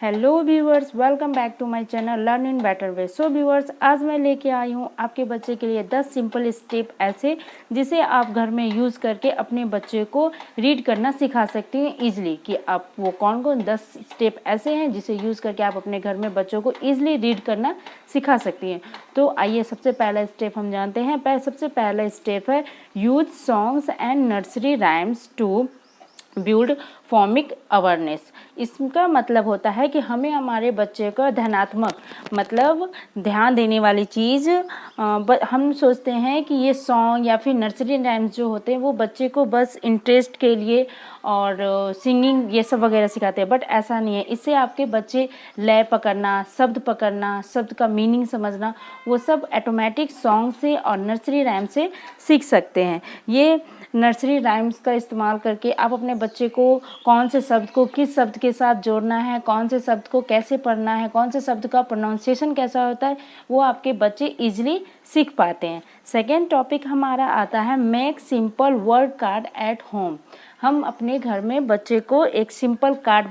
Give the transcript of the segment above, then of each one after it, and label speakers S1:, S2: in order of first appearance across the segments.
S1: Hello viewers, welcome back to my channel learn in better way. So viewers, आज मैं लेके आई हूँ आपके बच्चे के लिए 10 सिंपल स्टेप ऐसे जिसे आप घर में यूज़ करके अपने बच्चे को रीड करना सिखा सकते हैं ईजिली। कि आप वो कौन कौन 10 स्टेप ऐसे हैं जिसे यूज़ करके आप अपने घर में बच्चों को ईजिली रीड करना सिखा सकती हैं। तो आइए सबसे पहला स्टेप हम जानते हैं। सबसे पहला स्टेप है use songs and nursery rhymes to build phonemic awareness. इसका मतलब होता है कि हमें हमारे बच्चे का धनात्मक मतलब ध्यान देने वाली चीज़ हम सोचते हैं कि ये सॉन्ग या फिर नर्सरी राइम्स जो होते हैं वो बच्चे को बस इंटरेस्ट के लिए और सिंगिंग ये सब वगैरह सिखाते हैं, बट ऐसा नहीं है। इससे आपके बच्चे लय पकड़ना, शब्द पकड़ना, शब्द का मीनिंग समझना, वो सब ऑटोमेटिक सॉन्ग से और नर्सरी राइम से सीख सकते हैं। ये नर्सरी राइम्स का इस्तेमाल करके आप अपने बच्चे को कौन से शब्द को किस शब्द के साथ जोड़ना है, कौन से शब्द को कैसे पढ़ना है, कौन से शब्द का प्रोनाउंसिएशन कैसा होता है, वो आपके बच्चे इजीली सीख पाते हैं। सेकेंड टॉपिक हमारा आता है make simple word card at home. हम अपने घर में बच्चे को एक सिंपल कार्ड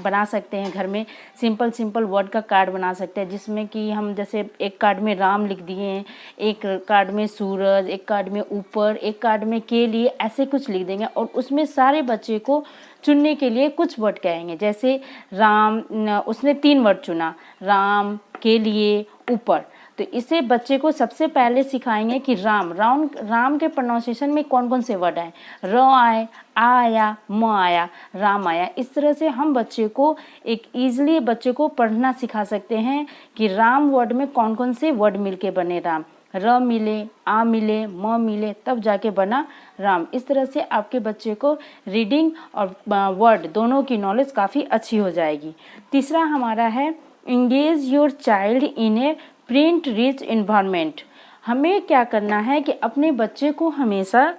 S1: बना सकते हैं। घर में सिंपल वर्ड का कार्ड बना सकते हैं, जिसमें कि हम जैसे एक कार्ड में राम लिख दिए हैं, एक कार्ड में सूरज, एक कार्ड में ऊपर, एक कार्ड में के लिए, ऐसे कुछ लिख देंगे और उसमें सारे बच्चे को चुनने के लिए कुछ वर्ड कहेंगे। जैसे राम, उसने 3 वर्ड चुना, राम, के लिए, ऊपर। तो इसे बच्चे को सबसे पहले सिखाएंगे कि राम के प्रोनाउंसिएशन में कौन कौन से वर्ड आए। र आए, आ आया, म आया, राम आया। इस तरह से हम बच्चे को एक ईजिली बच्चे को पढ़ना सिखा सकते हैं कि राम वर्ड में कौन कौन से वर्ड मिलके बने राम। र मिले, आ मिले, म मिले, तब जाके बना राम। इस तरह से आपके बच्चे को रीडिंग और वर्ड दोनों की नॉलेज काफ़ी अच्छी हो जाएगी। तीसरा हमारा है engage your child in A print rich environment. हमें क्या करना है कि अपने बच्चे को हमेशा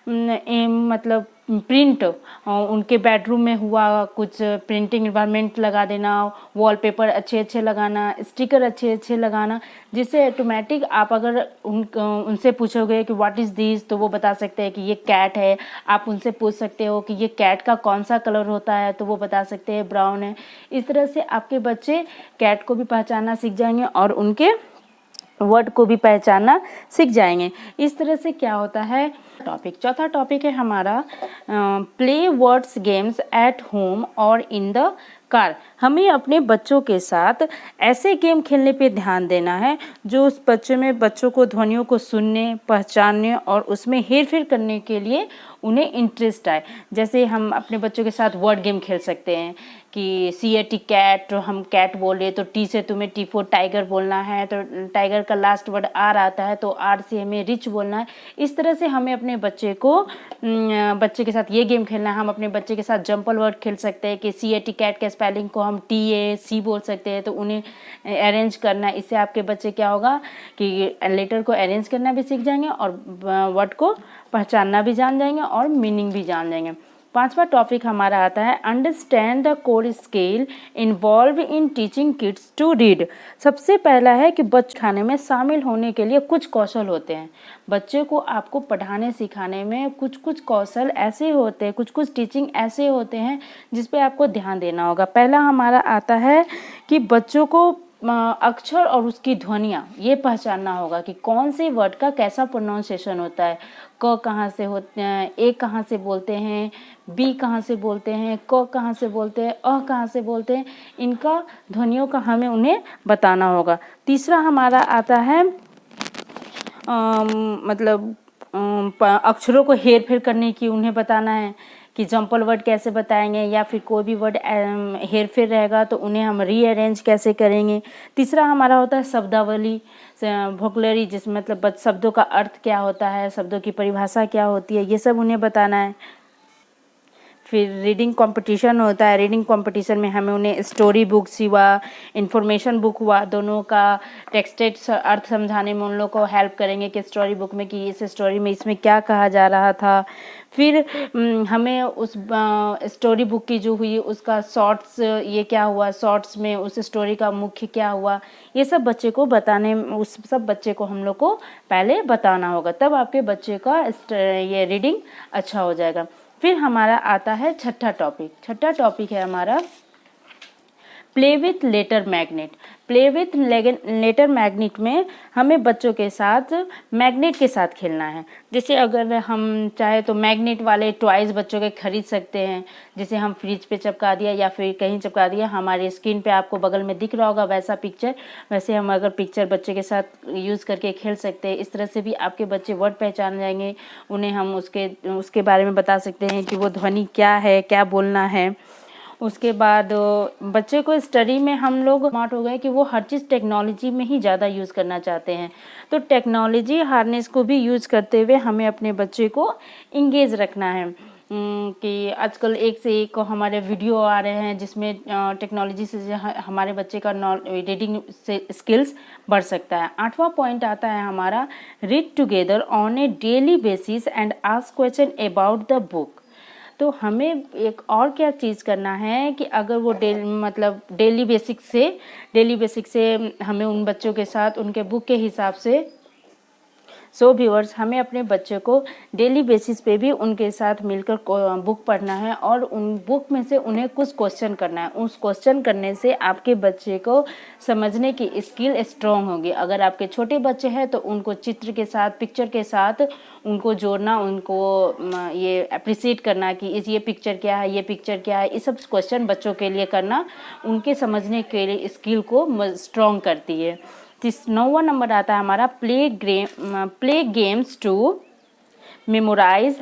S1: मतलब प्रिंट, उनके बेडरूम में हुआ कुछ प्रिंटिंग इन्वायरमेंट लगा देना, वॉलपेपर अच्छे लगाना, स्टिकर अच्छे लगाना, जिससे ऑटोमेटिक आप अगर उनसे पूछोगे कि व्हाट इज़ दिस, तो वो बता सकते हैं कि ये कैट है। आप उनसे पूछ सकते हो कि ये कैट का कौन सा कलर होता है, तो वो बता सकते हैं ब्राउन है। इस तरह से आपके बच्चे कैट को भी पहचानना सीख जाएंगे और उनके वर्ड को भी पहचानना सीख जाएंगे। इस तरह से क्या होता है चौथा टॉपिक है हमारा play words games at home और इन द कार। हमें अपने बच्चों के साथ ऐसे गेम खेलने पे ध्यान देना है जो उस बच्चों को ध्वनियों को सुनने, पहचानने और उसमें हेर फेर करने के लिए उन्हें इंटरेस्ट आए। जैसे हम अपने बच्चों के साथ वर्ड गेम खेल सकते हैं कि CAT कैट, हम कैट बोले तो टी से तुम्हें T for टाइगर बोलना है, तो टाइगर का लास्ट वर्ड आर आता है तो आर से हमें रिच बोलना है। इस तरह से हमें अपने बच्चे के साथ ये गेम खेलना है। हम अपने बच्चे के साथ जंपल वर्ड खेल सकते हैं कि CAT कैट के स्पेलिंग को हम TAC बोल सकते हैं, तो उन्हें अरेंज करना है। इससे आपके बच्चे क्या होगा कि लेटर को अरेंज करना भी सीख जाएंगे और वर्ड को पहचानना भी जान जाएंगे और मीनिंग भी जान जाएंगे। पांचवा टॉपिक हमारा आता है understand the core skill involve in teaching kids to read. सबसे पहला है कि बच्चे खाने में शामिल होने के लिए कुछ कौशल होते हैं। बच्चे को आपको पढ़ाने सिखाने में कुछ कौशल ऐसे होते हैं, कुछ टीचिंग ऐसे होते हैं जिस पे आपको ध्यान देना होगा। पहला हमारा आता है कि बच्चों को अक्षर और उसकी ध्वनियाँ ये पहचानना होगा कि कौन से वर्ड का कैसा प्रोनाउंसिएशन होता है। क कहाँ से होते हैं, ए कहाँ से बोलते हैं, बी कहाँ से बोलते हैं, क कहाँ से बोलते हैं, अ कहाँ से बोलते हैं। इनका ध्वनियों का हमें उन्हें बताना होगा। तीसरा हमारा आता है अक्षरों को हेर फेर करने की उन्हें बताना है कि जंपल वर्ड कैसे बताएंगे, या फिर कोई भी वर्ड हेर फेर रहेगा तो उन्हें हम रीअरेंज कैसे करेंगे। तीसरा हमारा होता है शब्दावली, वोकैबुलरी, जिसमें मतलब शब्दों का अर्थ क्या होता है, शब्दों की परिभाषा क्या होती है, ये सब उन्हें बताना है। फिर रीडिंग कंपटीशन होता है। रीडिंग कंपटीशन में हमें उन्हें स्टोरी बुक्स हुआ, इन्फॉर्मेशन बुक हुआ, दोनों का टेक्स्टेड अर्थ समझाने में उन लोग को हेल्प करेंगे कि स्टोरी बुक में कि इस स्टोरी में इसमें क्या कहा जा रहा था। फिर हमें उस स्टोरी बुक की जो हुई उसका शॉर्ट्स, ये क्या हुआ, शॉर्ट्स में उस स्टोरी का मुख्य क्या हुआ, ये सब बच्चे को उस सब बच्चे को हम लोग को पहले बताना होगा, तब आपके बच्चे का ये रीडिंग अच्छा हो जाएगा। फिर हमारा आता है छठा टॉपिक है हमारा play with letter magnet. Play with letter magnet में हमें बच्चों के साथ मैग्नेट के साथ खेलना है। जैसे अगर हम चाहे तो मैग्नेट वाले टॉयज बच्चों के खरीद सकते हैं, जैसे हम फ्रिज पे चिपका दिया या फिर कहीं चिपका दिया, हमारे स्क्रीन पे आपको बगल में दिख रहा होगा वैसा पिक्चर, वैसे हम अगर पिक्चर बच्चे के साथ यूज़ करके खेल सकते हैं। इस तरह से भी आपके बच्चे वर्ड पहचान जाएंगे, उन्हें हम उसके बारे में बता सकते हैं कि वो ध्वनि क्या है, क्या बोलना है। उसके बाद बच्चे को स्टडी में हम लोग स्मार्ट हो गए कि वो हर चीज़ टेक्नोलॉजी में ही ज़्यादा यूज़ करना चाहते हैं। तो टेक्नोलॉजी हार्नेस को भी यूज़ करते हुए हमें अपने बच्चे को इंगेज रखना है। कि आजकल एक से एक हमारे वीडियो आ रहे हैं जिसमें टेक्नोलॉजी से हमारे बच्चे का रीडिंग से स्किल्स बढ़ सकता है। 8वां पॉइंट आता है हमारा, read together on A daily basis and ask question about the book. तो हमें एक और क्या चीज़ करना है कि अगर वो डेली बेसिक से हमें उन बच्चों के साथ उनके बुक के हिसाब से सो व्यूअर्स, हमें अपने बच्चे को डेली बेसिस पे भी उनके साथ मिलकर बुक पढ़ना है और उन बुक में से उन्हें कुछ क्वेश्चन करना है। उस क्वेश्चन करने से आपके बच्चे को समझने की स्किल स्ट्रॉन्ग होगी। अगर आपके छोटे बच्चे हैं तो उनको चित्र के साथ, पिक्चर के साथ उनको जोड़ना, उनको ये अप्रिशिएट करना कि ये पिक्चर क्या है, ये पिक्चर क्या है, ये सब क्वेश्चन बच्चों के लिए करना उनके समझने के लिए स्किल को स्ट्रॉन्ग करती है। 9वां नंबर आता है हमारा, प्ले गेम्स टू मेमोराइज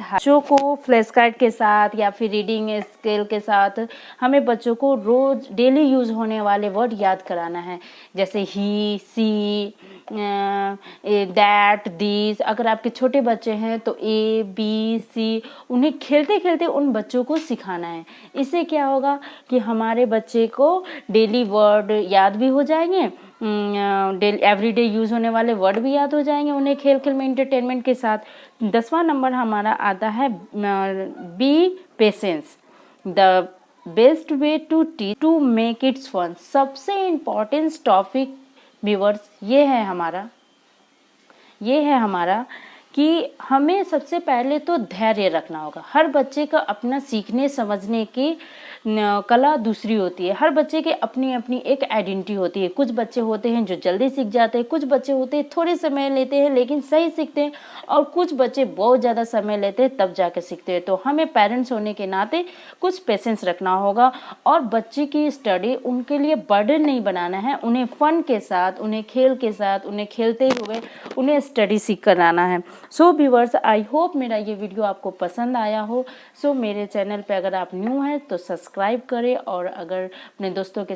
S1: बच्चों को फ्लैश कार्ड के साथ या फिर रीडिंग स्किल के साथ हमें बच्चों को रोज डेली यूज होने वाले वर्ड याद कराना है। जैसे ही, सी, दैट, दिस। अगर आपके छोटे बच्चे हैं तो ए, बी, सी, उन्हें खेलते खेलते उन बच्चों को सिखाना है। इससे क्या होगा कि हमारे बच्चे को डेली वर्ड याद भी हो जाएंगे, एवरीडे यूज होने वाले वर्ड भी याद हो जाएंगे उन्हें खेल खेल में एंटरटेनमेंट के साथ। 10वां नंबर हमारा आता है, be patience, the best way to teach to make it's fun. सबसे इम्पोर्टेंट टॉपिक व्यूअर्स ये है हमारा कि हमें सबसे पहले तो धैर्य रखना होगा। हर बच्चे का अपना सीखने समझने की कला दूसरी होती है। हर बच्चे की अपनी अपनी एक आइडेंटिटी होती है। कुछ बच्चे होते हैं जो जल्दी सीख जाते हैं, कुछ बच्चे होते हैं थोड़े समय लेते हैं लेकिन सही सीखते हैं, और कुछ बच्चे बहुत ज़्यादा समय लेते हैं तब जाकर सीखते हैं। तो हमें पेरेंट्स होने के नाते कुछ पेशेंस रखना होगा और बच्चे की स्टडी उनके लिए बर्डन नहीं बनाना है। उन्हें फन के साथ, उन्हें खेल के साथ, उन्हें खेलते हुए उन्हें स्टडी सीख कराना है। सो व्यूअर्स, आई होप मेरा ये वीडियो आपको पसंद आया हो। सो मेरे चैनल पे अगर आप न्यू हैं तो सब्सक्राइब करें, और अगर अपने दोस्तों के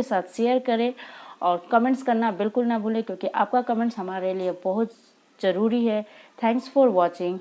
S1: साथ शेयर करें, और कमेंट्स करना बिल्कुल ना भूलें क्योंकि आपका कमेंट्स हमारे लिए बहुत ज़रूरी है। Thanks for watching.